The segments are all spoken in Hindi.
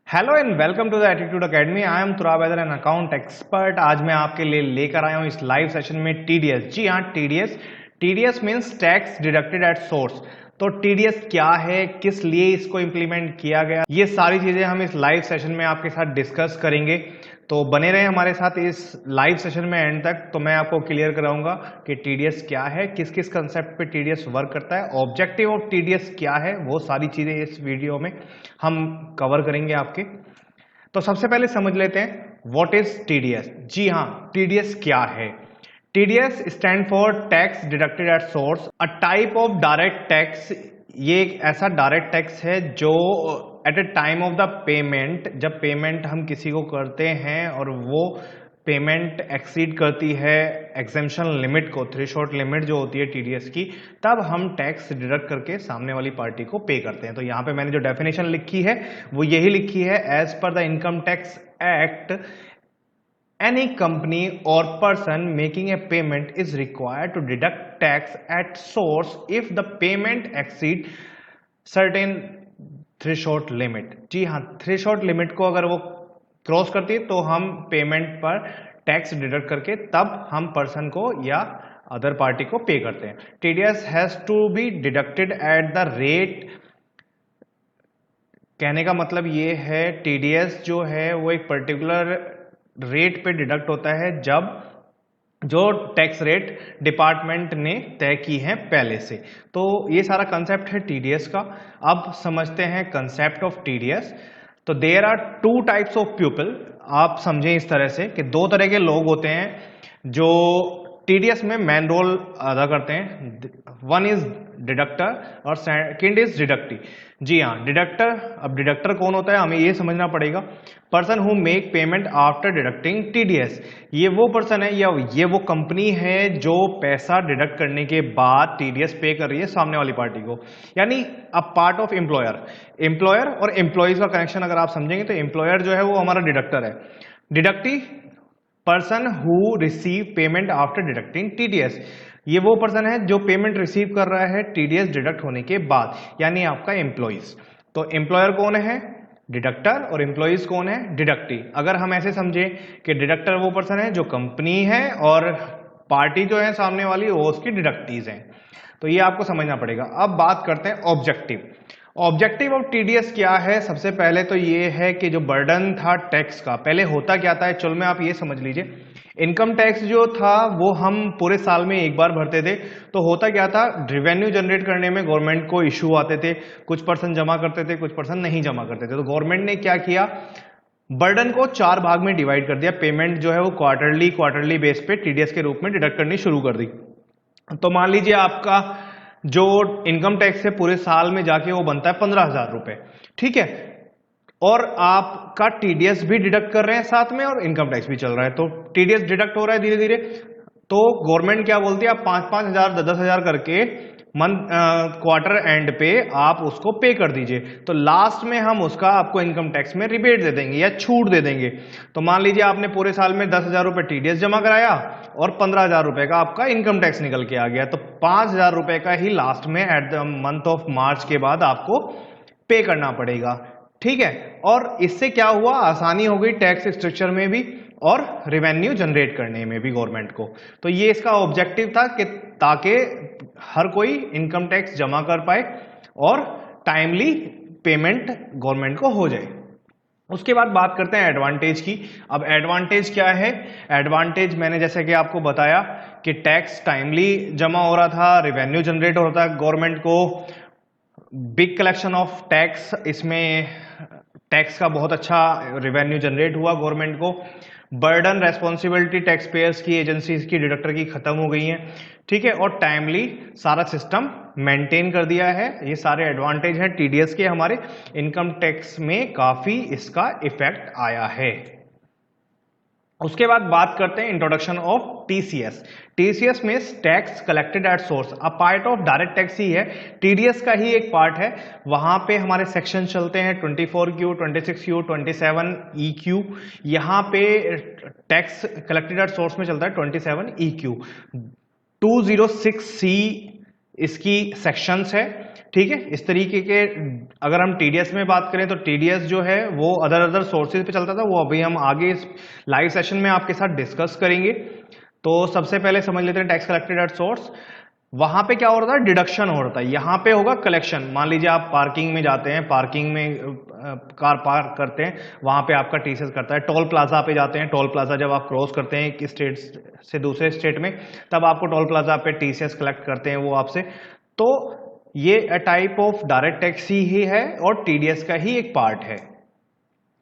Hello and welcome to the attitude academy. I am Turab Haider, an account expert. आज मैं आपके लिए लेकर आया हूं इस लाइव सेशन में टीडीएस। जी हाँ, TDS means tax deducted at source. तो टीडीएस क्या है, किस लिए इसको इंप्लीमेंट किया गया, ये सारी चीजें हम इस लाइव सेशन में आपके साथ डिस्कस करेंगे। तो बने रहे हमारे साथ इस लाइव सेशन में एंड तक। तो मैं आपको क्लियर कराऊंगा कि टीडीएस क्या है, किस किस कंसेप्ट पे टीडीएस वर्क करता है, ऑब्जेक्टिव ऑफ टीडीएस क्या है, वो सारी चीजें इस वीडियो में हम कवर करेंगे आपके। तो सबसे पहले समझ लेते हैं व्हाट इज टीडीएस। जी हाँ, टीडीएस क्या है। TDS stand for tax deducted at source, a type of direct tax. ये एक ऐसा डायरेक्ट टैक्स है जो at a time of the payment, जब पेमेंट हम किसी को करते हैं और वो पेमेंट एक्सीड करती है एग्जेम्पशन लिमिट को, थ्रेशोल्ड लिमिट जो होती है टीडीएस की, तब हम टैक्स डिडक्ट करके सामने वाली पार्टी को पे करते हैं। तो यहाँ पे मैंने जो डेफिनेशन लिखी है वो यही लिखी है, as per the income tax act any company or person making a payment is required to deduct tax at source if the payment exceed certain threshold limit। जी हाँ, थ्रेशोल्ड लिमिट को अगर वो क्रॉस करती है तो हम पेमेंट पर टैक्स डिडक्ट करके तब हम पर्सन को या अदर पार्टी को पे करते हैं। TDS has to be deducted at the rate. कहने का मतलब ये है, टीडीएस जो है वो एक पर्टिकुलर रेट पे डिडक्ट होता है जब जो टैक्स रेट डिपार्टमेंट ने तय की है पहले से। तो ये सारा कंसेप्ट है टीडीएस का। अब समझते हैं कंसेप्ट ऑफ टीडीएस। तो there are two types of people. आप समझें इस तरह से कि दो तरह के लोग होते हैं जो टीडीएस में मेन रोल अदा करते हैं। वन इज डिडक्टर और सेकंड इज डिडक्टी। जी हाँ, डिडक्टर। अब डिडक्टर कौन होता है हमें ये समझना पड़ेगा। Person who make payment after deducting TDS, ये वो पर्सन है या ये वो कंपनी है जो पैसा डिडक्ट करने के बाद टीडीएस पे कर रही है सामने वाली पार्टी को, यानी अ पार्ट ऑफ एम्प्लॉयर और एम्प्लॉयज का कनेक्शन अगर आप समझेंगे तो एम्प्लॉयर जो है वो हमारा डिडक्टर है। Deductee person who receive payment after deducting TDS, ये वो पर्सन है जो पेमेंट रिसीव कर रहा है टीडीएस डिडक्ट होने के बाद, यानी आपका एम्प्लॉइज। तो एम्प्लॉयर कौन है? डिडक्टर। और एम्प्लॉइज कौन है? डिडक्टी। अगर हम ऐसे समझे कि डिडक्टर वो पर्सन है जो कंपनी है और पार्टी जो है सामने वाली वो उसकी डिडक्टीज हैं। तो ये आपको समझना पड़ेगा। अब बात करते हैं ऑब्जेक्टिव। ऑब्जेक्टिव ऑफ टीडीएस क्या है? सबसे पहले तो ये है कि जो बर्डन था टैक्स का, पहले होता क्या था एक्चुअल में, आप ये समझ लीजिए। इनकम टैक्स जो था वो हम पूरे साल में एक बार भरते थे। तो होता क्या था, रेवेन्यू जनरेट करने में गवर्नमेंट को इशू आते थे, कुछ पर्सन जमा करते थे, कुछ पर्सन नहीं जमा करते थे। तो गवर्नमेंट ने क्या किया, बर्डन को 4 भाग में डिवाइड कर दिया। पेमेंट जो है वो क्वार्टरली बेस पे टीडीएस के रूप में डिडक्ट करनी शुरू कर दी। तो मान लीजिए आपका जो इनकम टैक्स है पूरे साल में जाके वो बनता है 15,000 रुपए, ठीक है। और आपका टीडीएस भी डिडक्ट कर रहे हैं साथ में और इनकम टैक्स भी चल रहा है, तो टीडीएस डिडक्ट हो रहा है धीरे धीरे। तो गवर्नमेंट क्या बोलती है, आप 5-5 हजार 10-10 हजार करके मंथ क्वार्टर एंड पे आप उसको पे कर दीजिए। तो लास्ट में हम उसका आपको इनकम टैक्स में रिबेट दे देंगे या छूट दे देंगे। तो मान लीजिए आपने पूरे साल में 10,000 रुपए टीडीएस जमा कराया और 15,000 रुपए का आपका इनकम टैक्स निकल के आ गया, तो 5,000 रुपए का ही लास्ट में at the month of March के बाद आपको पे करना पड़ेगा, ठीक है। और इससे क्या हुआ, आसानी हो गई टैक्स स्ट्रक्चर में भी और रेवेन्यू जनरेट करने में भी गवर्नमेंट को। तो ये इसका ऑब्जेक्टिव था कि ताकि हर कोई इनकम टैक्स जमा कर पाए और टाइमली पेमेंट गवर्नमेंट को हो जाए। उसके बाद बात करते हैं एडवांटेज की। अब एडवांटेज क्या है? एडवांटेज मैंने जैसे कि आपको बताया कि टैक्स टाइमली जमा हो रहा था, रेवेन्यू जनरेट हो रहा था गवर्नमेंट को, बिग कलेक्शन ऑफ टैक्स, इसमें टैक्स का बहुत अच्छा रेवेन्यू जनरेट हुआ गवर्नमेंट को। बर्डन रेस्पॉन्सिबिलिटी टैक्स पेयर्स की, एजेंसीज की, डिडक्टर की खत्म हो गई है, ठीक है। और टाइमली सारा सिस्टम मेंटेन कर दिया है। ये सारे एडवांटेज हैं टीडीएस के। हमारे इनकम टैक्स में काफी इसका इफेक्ट आया है। उसके बाद बात करते हैं इंट्रोडक्शन ऑफ टीसीएस। टीसीएस में tax collected at source, a part of direct tax ही है, टीडीएस का ही एक पार्ट है। वहां पे हमारे सेक्शन चलते हैं 24Q, 26Q, 27EQ। यहां पे टैक्स कलेक्टेड एट सोर्स में चलता है 27EQ। 206C इसकी सेक्शंस है, ठीक है। इस तरीके के अगर हम टीडीएस में बात करें तो टीडीएस जो है वो अदर सोर्सेज पे चलता था, वो अभी हम आगे इस लाइव सेशन में आपके साथ डिस्कस करेंगे। तो सबसे पहले समझ लेते हैं टैक्स कलेक्टेड एट सोर्स। वहां पे क्या हो रहा था, डिडक्शन हो रहा था, यहाँ पे होगा कलेक्शन। मान लीजिए आप पार्किंग में जाते हैं, पार्किंग में कार पार्क करते हैं, वहां पे आपका टीसीएस करता है। टोल प्लाजा पे जाते हैं, टोल प्लाजा जब आप क्रॉस करते हैं एक स्टेट से दूसरे स्टेट में, तब आपको टोल प्लाजा पे टीसीएस कलेक्ट करते हैं वो आपसे। तो ये टाइप ऑफ डायरेक्ट टैक्स ही है और टीडीएस का ही एक पार्ट है।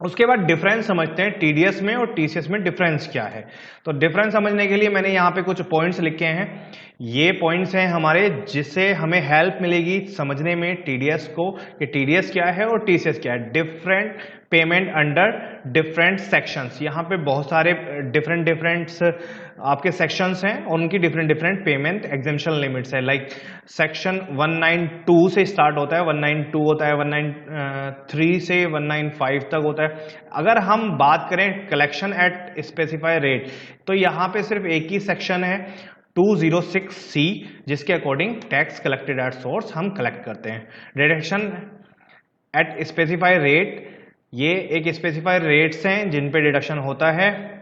उसके बाद डिफरेंस समझते हैं, टीडीएस में और टीसीएस में डिफरेंस क्या है। तो डिफरेंस समझने के लिए मैंने यहाँ पे कुछ पॉइंट्स लिखे हैं। ये पॉइंट्स हैं हमारे, जिससे हमें हेल्प मिलेगी समझने में टीडीएस को, कि टीडीएस क्या है और टीसीएस क्या है। Different payment under different sections, यहाँ पे बहुत सारे डिफरेंट आपके सेक्शंस हैं और उनकी डिफरेंट पेमेंट एग्जेम्पशन लिमिट्स है। लाइक सेक्शन 192 से स्टार्ट होता है, 192 होता है, 193 से 195 तक होता है। अगर हम बात करें कलेक्शन एट स्पेसिफाई रेट, तो यहाँ पे सिर्फ एक ही सेक्शन है 206C, जिसके according tax collected at source हम कलेक्ट करते हैं। डिडक्शन एट स्पेसिफाई रेट, ये एक स्पेसिफाई रेट्स हैं जिन पे डिडक्शन होता है।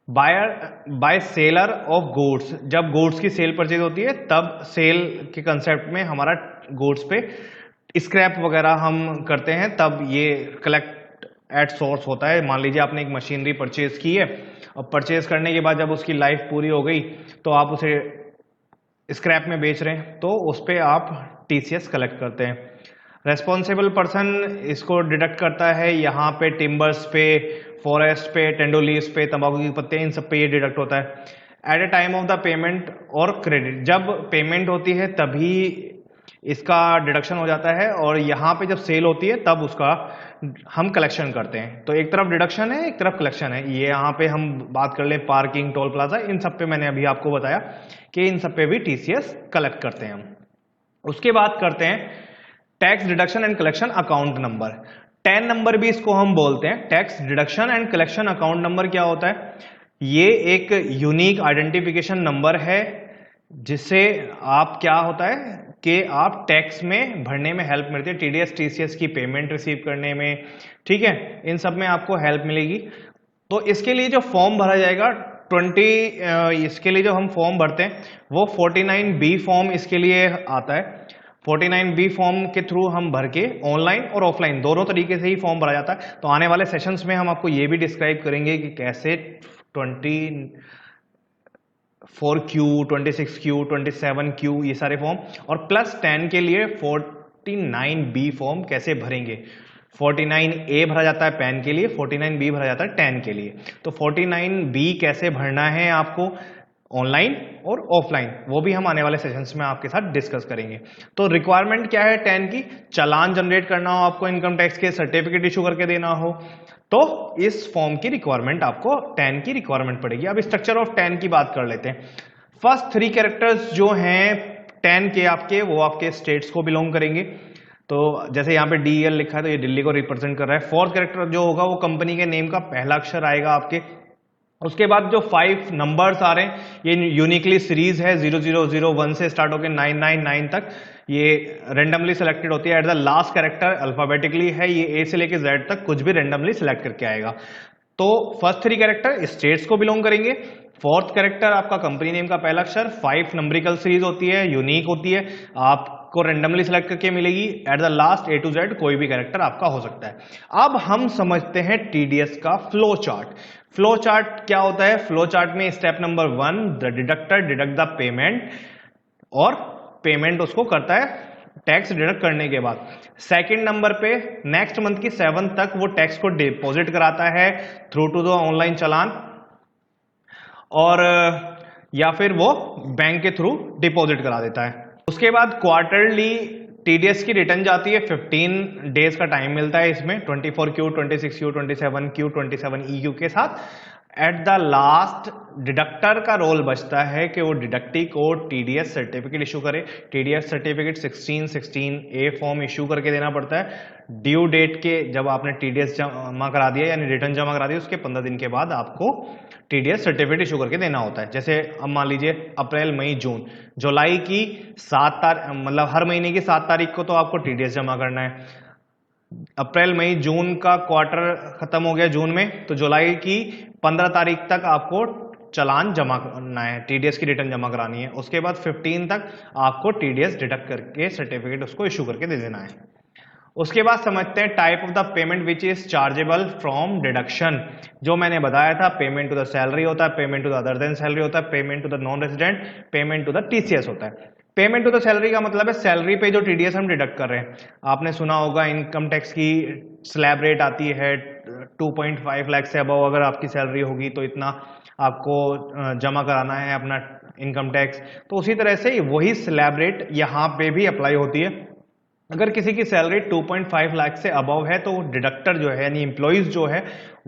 बाय सेलर ऑफ गुड्स, जब गुड्स की सेल परचेज होती है तब सेल के कंसेप्ट में हमारा गुड्स पे स्क्रैप वगैरह हम करते हैं, तब ये कलेक्ट एट सोर्स होता है। मान लीजिए आपने एक मशीनरी परचेज की है और परचेज करने के बाद जब उसकी लाइफ पूरी हो गई तो आप उसे स्क्रैप में बेच रहे हैं, तो उस पर आप टीसीएस कलेक्ट करते हैं। रेस्पॉन्सिबल पर्सन इसको डिडक्ट करता है, यहाँ पे टिम्बर्स पे, फॉरेस्ट पे, टेंडो लीव्स पे, तंबाकू के पत्ते, इन सब पे ये डिडक्ट होता है। At a time of the payment और क्रेडिट, जब पेमेंट होती है तभी इसका डिडक्शन हो जाता है और यहाँ पे जब सेल होती है तब उसका हम कलेक्शन करते हैं। तो एक तरफ डिडक्शन है, एक तरफ कलेक्शन है। ये यहाँ पे हम बात कर लें पार्किंग, टोल प्लाजा, इन सब पे मैंने अभी आपको बताया कि इन सब पे भी टीसीएस कलेक्ट करते हैं हम। उसके बाद करते हैं tax deduction and collection account number, tan number भी इसको हम बोलते हैं। Tax deduction and collection account number क्या होता है, ये एक यूनिक आइडेंटिफिकेशन नंबर है, जिससे आप क्या होता है कि आप टैक्स में भरने में हेल्प मिलती है, टीडीएस टीसीएस की पेमेंट रिसीव करने में, ठीक है, इन सब में आपको हेल्प मिलेगी। तो इसके लिए जो फॉर्म भरा जाएगा इसके लिए जो हम फॉर्म भरते हैं वो 49B फॉर्म इसके लिए आता है। 49B फॉर्म के थ्रू हम भर के ऑनलाइन और ऑफलाइन दोनों तरीके से ही फॉर्म भरा जाता है। तो आने वाले सेशंस में हम आपको ये भी डिस्क्राइब करेंगे कि कैसे 24Q, 26Q, 27Q ये सारे फॉर्म, और प्लस 10 के लिए 49B फॉर्म कैसे भरेंगे। 49A भरा जाता है पैन के लिए, 49B भरा जाता है टैन के लिए। तो 49B कैसे भरना है आपको ऑनलाइन और ऑफलाइन, वो भी हम आने वाले सेशंस में आपके साथ डिस्कस करेंगे। तो रिक्वायरमेंट क्या है टैन की, चालान जनरेट करना हो आपको, इनकम टैक्स के सर्टिफिकेट इशू करके देना हो, तो इस फॉर्म की रिक्वायरमेंट आपको टैन की रिक्वायरमेंट पड़ेगी। अब स्ट्रक्चर ऑफ टैन की बात कर लेते हैं। फर्स्ट 3 कैरेक्टर्स जो हैं टैन के आपके, वो आपके स्टेट्स को बिलोंग करेंगे। तो जैसे यहाँ पे DEL लिखा है तो ये दिल्ली को रिप्रेजेंट कर रहा है। फोर्थ कैरेक्टर जो होगा वो कंपनी के नेम का पहला अक्षर आएगा आपके। उसके बाद जो 5 नंबर्स आ रहे हैं ये यूनिकली सीरीज है, 0001 से स्टार्ट होकर 999 तक, ये रेंडमली सिलेक्टेड होती है। At the last character alphabetically है, ये A से लेके Z तक कुछ भी रेंडमली सिलेक्ट करके आएगा। तो फर्स्ट 3 कैरेक्टर स्टेट्स को बिलोंग करेंगे। फोर्थ कैरेक्टर आपका कंपनी नेम का पहला अक्षर, 5 नंबरिकल सीरीज होती है, यूनिक होती है, आपको रेंडमली सिलेक्ट करके मिलेगी। At the last A to Z कोई भी कैरेक्टर आपका हो सकता है। अब हम समझते हैं टीडीएस का फ्लो चार्ट। फ्लो चार्ट क्या होता है, फ्लो चार्ट में step number 1 the deductor deduct the payment, और पेमेंट उसको करता है टैक्स डिडक्ट करने के बाद। सेकंड नंबर पे नेक्स्ट मंथ की 7 तक वो टैक्स को डिपॉजिट कराता है थ्रू टू द ऑनलाइन चालान, और या फिर वो बैंक के थ्रू डिपॉजिट करा देता है। उसके बाद क्वार्टरली टीडीएस की रिटर्न जाती है, 15 डेज का टाइम मिलता है इसमें, 24Q, 26Q, 27Q, 27EQ के साथ। एट द लास्ट डिडक्टर का रोल बचता है कि वो डिडक्टी को टीडीएस सर्टिफिकेट इशू करे। TDS certificate 1616A form issue करके देना पड़ता है ड्यू डेट के, जब आपने टीडीएस जमा करा दिया यानी रिटर्न जमा करा दिया उसके 15 दिन के बाद आपको टीडीएस सर्टिफिकेट इशू करके देना होता है। जैसे अब मान लीजिए अप्रैल मई जून जुलाई की 7 तारीख, मतलब हर महीने की 7 तारीख को तो आपको टीडीएस जमा करना है। अप्रैल मई जून का क्वार्टर खत्म हो गया जून में, तो जुलाई की 15 तारीख तक आपको चालान जमा करना है, टीडीएस की रिटर्न जमा करानी है। उसके बाद 15 तक आपको टीडीएस डिडक्ट करके सर्टिफिकेट उसको इशू करके दे देना है। उसके बाद समझते हैं type of the payment which is chargeable from deduction. जो मैंने बताया था, पेमेंट टू द सैलरी होता है, payment to the other than salary होता है, payment to the non resident, payment to the TCS होता है। पेमेंट टू द सैलरी का मतलब है सैलरी पे जो टीडीएस हम डिडक्ट कर रहे हैं। आपने सुना होगा इनकम टैक्स की स्लैब रेट आती है 2.5 लाख से अबव अगर आपकी सैलरी होगी तो इतना आपको जमा कराना है अपना इनकम टैक्स। तो उसी तरह से वही स्लैब रेट यहाँ पे भी अप्लाई होती है। अगर किसी की सैलरी 2.5 लाख से अबव है तो डिडक्टर जो है यानी एम्प्लॉइज जो है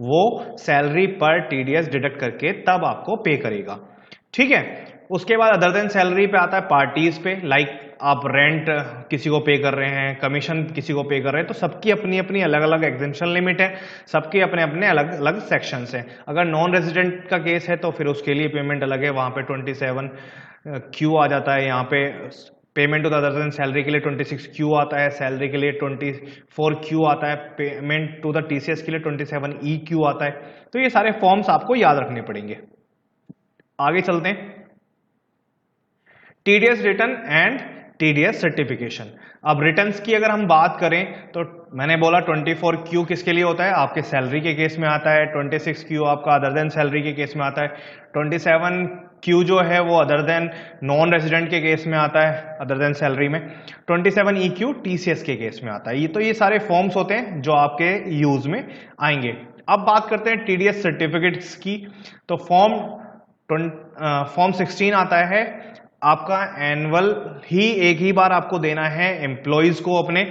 वो सैलरी पर टीडीएस डिडक्ट करके तब आपको पे करेगा। ठीक है। उसके बाद अदर देन सैलरी पे आता है पार्टीज पे, लाइक आप रेंट किसी को पे कर रहे हैं, कमीशन किसी को पे कर रहे हैं, तो सबकी अपनी अपनी अलग अलग एग्जेम्पशन लिमिट है, सबके अपने अपने अलग अलग सेक्शंस हैं। अगर नॉन रेजिडेंट का केस है तो फिर उसके लिए पेमेंट अलग है, वहां पे 27Q आ जाता है। यहाँ पे payment to the other than salary के लिए 26Q आता है, सैलरी के लिए 24Q आता है, पेमेंट टू द टीसीएस के लिए 27EQ आता है। तो ये सारे फॉर्म्स आपको याद रखने पड़ेंगे। आगे चलते हैं, TDS return and TDS certification. अब रिटर्न्स की अगर हम बात करें तो मैंने बोला 24Q किसके लिए होता है, आपके सैलरी के केस में आता है, 26Q आपका अदर देन सैलरी के केस में आता है, 27Q जो है वो अदर देन नॉन रेजिडेंट के केस में आता है अदर देन सैलरी में, 27EQ टीसीएस के केस में आता है। ये सारे फॉर्म्स होते हैं जो आपके यूज में आएंगे। अब बात करते हैं टीडीएस सर्टिफिकेट्स की। तो फॉर्म 16 आता है आपका एनुअल ही एक ही बार आपको देना है एम्प्लॉइज को अपने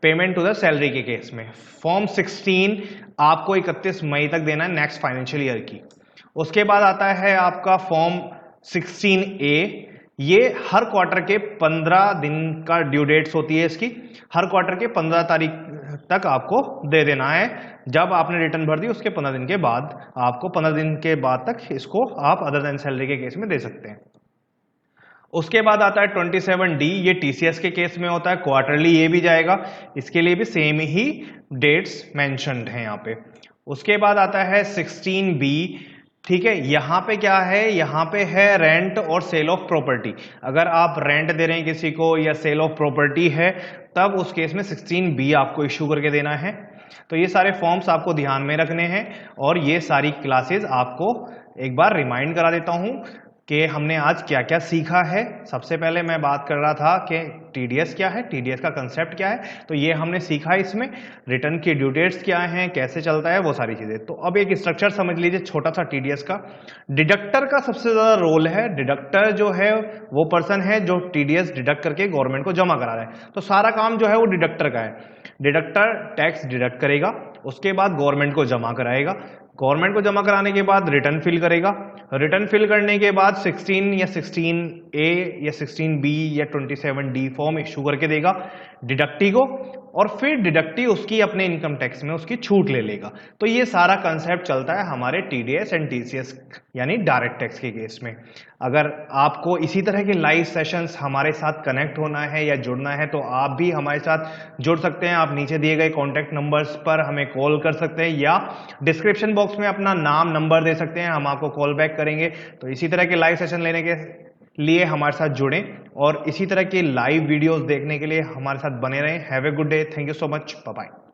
पेमेंट टू द सैलरी के केस में। फॉर्म 16 आपको 31 मई तक देना है नेक्स्ट फाइनेंशियल ईयर की। उसके बाद आता है आपका फॉर्म 16A, ये हर क्वार्टर के 15 दिन का ड्यू डेट्स होती है इसकी, हर क्वार्टर के 15 तारीख तक आपको दे देना है। जब आपने रिटर्न भर दी उसके 15 दिन के बाद आपको 15 दिन के बाद तक इसको आप अदर देन सैलरी के केस में दे सकते हैं। उसके बाद आता है 27D, ये टीसीएस के केस में होता है, क्वार्टरली ये भी जाएगा, इसके लिए भी सेम ही डेट्स मेंशन्ड हैं यहाँ पे। उसके बाद आता है 16B, ठीक है। यहाँ पे क्या है, यहाँ पे है रेंट और सेल ऑफ प्रॉपर्टी। अगर आप रेंट दे रहे हैं किसी को या सेल ऑफ प्रॉपर्टी है तब उस केस में 16B आपको इशू करके देना है। तो ये सारे फॉर्म्स आपको ध्यान में रखने हैं और ये सारी क्लासेस आपको एक बार रिमाइंड करा देता हूं कि हमने आज क्या क्या सीखा है। सबसे पहले मैं बात कर रहा था कि टीडीएस क्या है, टीडीएस का कंसेप्ट क्या है, तो ये हमने सीखा। इसमें रिटर्न की ड्यू डेट्स क्या हैं, कैसे चलता है, वो सारी चीजें। तो अब एक स्ट्रक्चर समझ लीजिए छोटा सा टीडीएस का। डिडक्टर का सबसे ज्यादा रोल है। डिडक्टर जो है वो पर्सन है जो टीडीएस डिडक्ट करके गवर्नमेंट को जमा करा रहा है। तो सारा काम जो है वो डिडक्टर का है। डिडक्टर टैक्स डिडक्ट करेगा, उसके बाद गवर्नमेंट को जमा कराएगा, गवर्नमेंट को जमा कराने के बाद रिटर्न फिल करेगा, रिटर्न फिल करने के बाद 16 या 16A या 16B या 27D फॉर्म इशू करके देगा डिडक्टी को, और फिर डिडक्टी उसकी अपने इनकम टैक्स में उसकी छूट ले लेगा। तो ये सारा कंसेप्ट चलता है हमारे टीडीएस एंड टीसीएस यानी डायरेक्ट टैक्स के केस में। अगर आपको इसी तरह के लाइव सेशंस हमारे साथ कनेक्ट होना है या जुड़ना है तो आप भी हमारे साथ जुड़ सकते हैं। आप नीचे दिए गए कॉन्टैक्ट नंबर्स पर हमें कॉल कर सकते हैं या डिस्क्रिप्शन बॉक्स में अपना नाम नंबर दे सकते हैं, हम आपको कॉल बैक करेंगे। तो इसी तरह के लाइव सेशन लेने के लिए हमारे साथ जुड़ें और इसी तरह के लाइव वीडियोस देखने के लिए हमारे साथ बने रहें। Have a good day, thank you so much, bye bye.